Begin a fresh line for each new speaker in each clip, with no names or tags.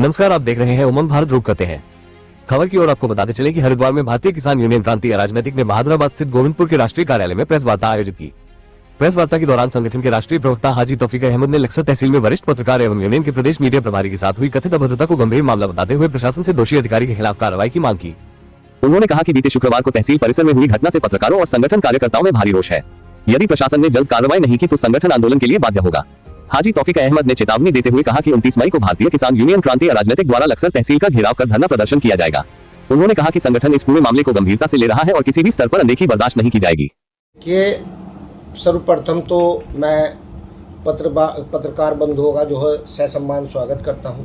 नमस्कार, आप देख रहे हैं उमंग भारत रुक करते हैं खबर की ओर। आपको बताते चले कि हरिद्वार में भारतीय किसान यूनियन क्रांति राजनीतिक ने बहादुराबाद स्थित गोविंदपुर के राष्ट्रीय कार्यालय में प्रेस वार्ता आयोजित की। प्रेस वार्ता के दौरान संगठन के राष्ट्रीय प्रवक्ता हाजी तौफीक अहमद ने लक्सर तहसील में वरिष्ठ पत्रकार एवं यूनियन के प्रदेश मीडिया प्रभारी के साथ हुई कथित अभद्रता को गंभीर मामला बताते हुए प्रशासन से दोषी अधिकारी के खिलाफ कार्रवाई की मांग की। उन्होंने कहा कि बीते शुक्रवार को तहसील परिसर में हुई घटना से पत्रकारों और संगठन कार्यकर्ताओं में भारी रोष है। यदि प्रशासन ने जल्द कार्रवाई नहीं की तो संगठन आंदोलन के लिए बाध्य होगा। हाजी तौफीक अहमद ने चेतावनी देते हुए कहा कि 29 मई को भारतीय किसान यूनियन क्रांति राजनीतिक द्वारा लक्सर तहसील का घेराव कर धरना प्रदर्शन किया जाएगा। उन्होंने कहा कि संगठन इस पूरे मामले को गंभीरता से ले रहा है और किसी भी स्तर पर अनदेखी बर्दाश्त नहीं की जाएगी।
सर्वप्रथम तो मैं पत्रकार बंधुओं का जो है ससम्मान स्वागत करता हूं।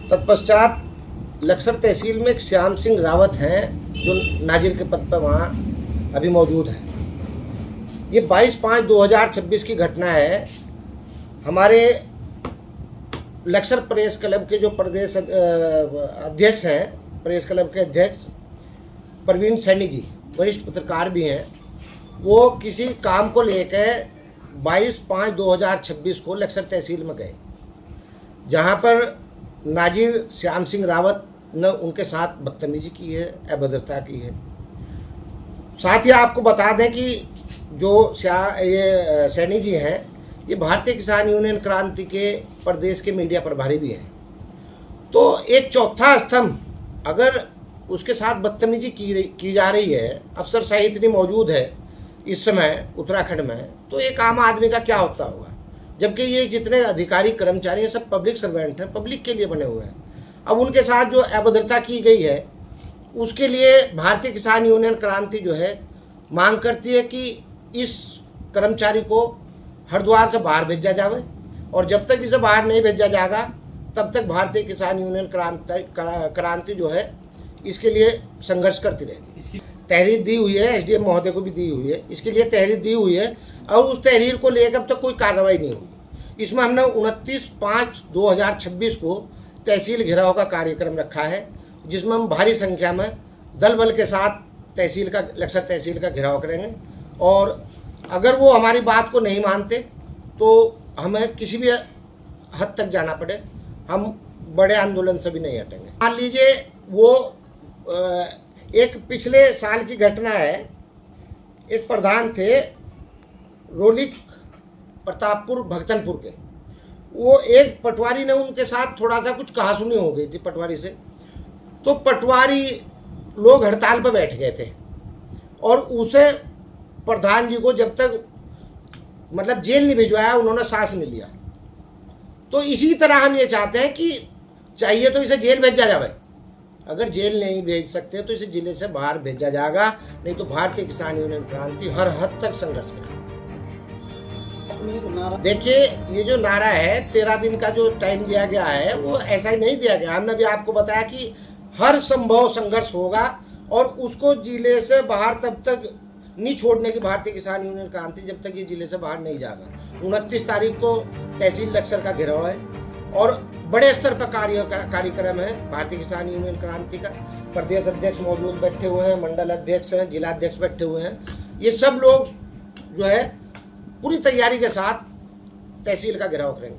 तत्पश्चात लक्सर तहसील में एक श्याम सिंह रावत हैं जो नाजिर के पद पर वहाँ अभी मौजूद हैं। ये 22/5/2026 की घटना है। हमारे लक्सर प्रेस क्लब के जो प्रदेश अध्यक्ष हैं, प्रेस क्लब के अध्यक्ष प्रवीण सैनी जी वरिष्ठ पत्रकार भी हैं, वो किसी काम को लेकर 22/5/2026 को लक्सर तहसील में गए, जहां पर नाजिर श्याम सिंह रावत ने उनके साथ बदतमीजी की है, अभद्रता की है। साथ ही आपको बता दें कि जो ये सैनी जी हैं, ये भारतीय किसान यूनियन क्रांति के प्रदेश के मीडिया प्रभारी भी हैं। तो एक चौथा स्तंभ अगर उसके साथ बदतमीजी की जा रही है, अफसरशाही इतनी मौजूद है इस समय उत्तराखंड में, तो एक आम आदमी का क्या होता होगा। जबकि ये जितने अधिकारी कर्मचारी हैं सब पब्लिक सर्वेंट हैं, पब्लिक के लिए बने हुए हैं। अब उनके साथ जो अभद्रता की गई है उसके लिए भारतीय किसान यूनियन क्रांति जो है मांग करती है कि इस कर्मचारी को हरिद्वार से बाहर भेजा जाए, और जब तक इसे बाहर नहीं भेजा जाएगा तब तक भारतीय किसान यूनियन क्रांति जो है इसके लिए संघर्ष करती रहेगी। तहरीर दी हुई है, एसडीएम महोदय को भी दी हुई है, इसके लिए तहरीर दी हुई है और उस तहरीर को लेकर अब तक कोई कार्रवाई नहीं हुई। इसमें हमने 29/5/2026 को तहसील घेराव का कार्यक्रम रखा है, जिसमें हम भारी संख्या में दल बल के साथ लक्सर तहसील का घेराव करेंगे, और अगर वो हमारी बात को नहीं मानते तो हमें किसी भी हद तक जाना पड़े, हम बड़े आंदोलन से भी नहीं हटेंगे। मान लीजिए वो एक पिछले साल की घटना है, एक प्रधान थे रोलिक प्रतापपुर भक्तनपुर के, वो एक पटवारी ने उनके साथ थोड़ा सा कुछ कहासुनी हो गई थी पटवारी से, तो पटवारी लोग हड़ताल पर बैठ गए थे और उसे प्रधान जी को जब तक मतलब जेल नहीं भिजवाया उन्होंने सांस नहीं लिया। तो इसी तरह हम ये चाहते हैं कि चाहिए तो इसे जेल भेजा जाए, अगर जेल नहीं भेज सकते तो इसे जिले से बाहर भेजा जाएगा, नहीं तो भारतीय किसान यूनियन क्रांति हर हद तक संघर्ष करेगी। देखिए, ये जो नारा है 13 दिन का जो टाइम दिया गया है वो ऐसा ही नहीं दिया गया। हमने भी आपको बताया कि हर संभव संघर्ष होगा और उसको जिले से बाहर तब तक नहीं छोड़ने की भारतीय किसान यूनियन क्रांति, जब तक ये जिले से बाहर नहीं जाएगा। 29 तारीख को तहसील लक्सर का घेराव है और बड़े स्तर पर कार्यक्रम है भारतीय किसान यूनियन क्रांति का। प्रदेश अध्यक्ष मौजूद बैठे हुए हैं, मंडल अध्यक्ष हैं, जिला अध्यक्ष बैठे हुए हैं। ये सब लोग जो है पूरी तैयारी के साथ तहसील का घेराव करेंगे।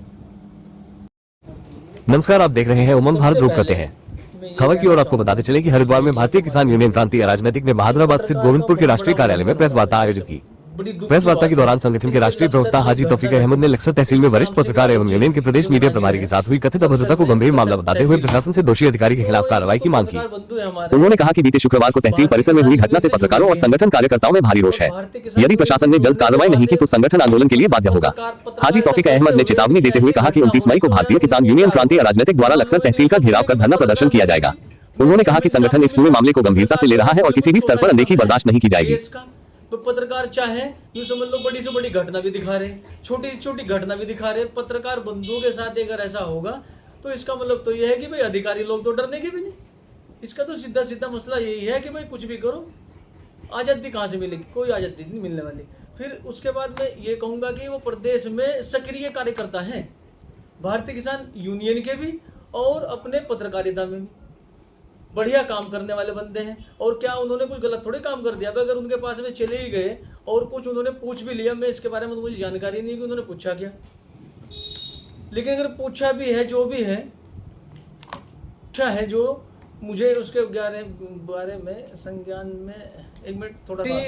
नमस्कार, आप देख रहे हैं उमंग भारत रुक करते हैं खबर की ओर। आपको बताते चले कि हरिद्वार में भारतीय किसान यूनियन क्रांति राजनीतिक ने बहादुराबाद स्थित गोविंदपुर के राष्ट्रीय कार्यालय में प्रेस वार्ता आयोजित की। प्रेस वार्ता के दौरान संगठन के राष्ट्रीय प्रवक्ता हाजी तौफीक अहमद ने लक्सर तहसील में वरिष्ठ पत्रकार एवं यूनियन के प्रदेश मीडिया प्रभारी के साथ हुई कथित अभद्रता को गंभीर मामला बताते हुए प्रशासन से दोषी अधिकारी के खिलाफ कार्रवाई की मांग की। उन्होंने कहा कि बीते शुक्रवार को तहसील परिसर में हुई घटना से पत्रकारों और संगठन कार्यकर्ताओं में भारी रोष है। यदि प्रशासन ने जल्द कार्रवाई नहीं की तो संगठन आंदोलन के लिए बाध्य होगा। हाजी तौफीक अहमद ने चेतावनी देते हुए कहा कि 29 मई को भारतीय किसान यूनियन क्रांति राजनीतिक द्वारा लक्सर तहसील का घेराव कर धरना प्रदर्शन किया जाएगा। उन्होंने कहा कि संगठन इस पूरे मामले को गंभीरता से ले रहा है और किसी भी स्तर पर अनदेखी बर्दाश्त नहीं की जाएगी।
तो पत्रकार चाहे यूं समझ लो बड़ी से बड़ी घटना भी दिखा रहे, छोटी से छोटी घटना भी दिखा रहे। पत्रकार बंधुओं के साथ अगर ऐसा होगा तो इसका मतलब तो यह है कि भाई अधिकारी लोग तो डरने के भी नहीं। इसका तो सीधा सीधा मसला यही है कि भाई कुछ भी करो, आज़ादी कहाँ से मिलेगी? कोई आज़ादी नहीं मिलने वाली। फिर उसके बाद मैं ये कहूँगा कि वो प्रदेश में सक्रिय कार्यकर्ता हैं, भारतीय किसान यूनियन के भी और अपने पत्रकारिता में भी बढ़िया काम करने वाले बंदे हैं। और क्या उन्होंने कुछ गलत थोड़े काम कर दिया? अगर उनके पास में चले ही गए और कुछ उन्होंने पूछ भी लिया, मैं इसके बारे में तो मुझे जानकारी नहीं कि उन्होंने पूछा क्या, लेकिन अगर पूछा भी है जो भी है अच्छा है जो मुझे उसके बारे में संज्ञान में एक मिनट थोड़ा सा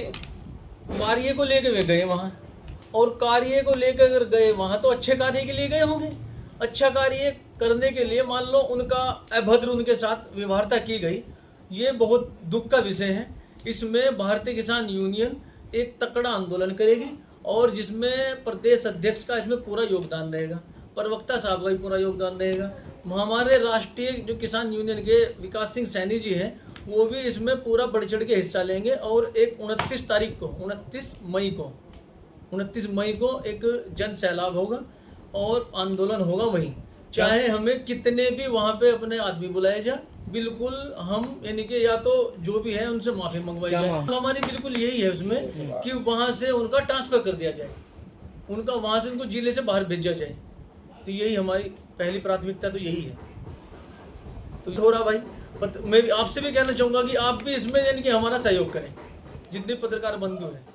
कार्य को लेके वे गए वहाँ, और कार्य को लेकर अगर गए वहाँ तो अच्छे कार्य के लिए गए होंगे। अच्छा कार्य करने के लिए मान लो उनका अभद्र उनके साथ व्यवहारता की गई, ये बहुत दुख का विषय है। इसमें भारतीय किसान यूनियन एक तकड़ा आंदोलन करेगी और जिसमें प्रदेश अध्यक्ष का इसमें पूरा योगदान रहेगा, प्रवक्ता साहब का भी पूरा योगदान रहेगा। हमारे राष्ट्रीय जो किसान यूनियन के विकास सिंह सैनी जी हैं वो भी इसमें पूरा बढ़ चढ़ के हिस्सा लेंगे। और एक 29 मई को एक जन सैलाब होगा और आंदोलन होगा वहीं, चाहे हमें कितने भी वहाँ पे अपने आदमी बुलाए जाए, बिल्कुल हम यानी कि या तो जो भी है उनसे माफी मंगवाई जाए। हमारी बिल्कुल यही है उसमें कि वहाँ से उनका ट्रांसफर कर दिया जाए, उनका वहाँ से उनको जिले से बाहर भेजा जाए। तो यही हमारी पहली प्राथमिकता तो यही है। तो थोड़ा भाई मैं भी आपसे भी कहना चाहूँगा कि आप भी इसमें यानी कि हमारा सहयोग करें, जितने पत्रकार बंधु हैं।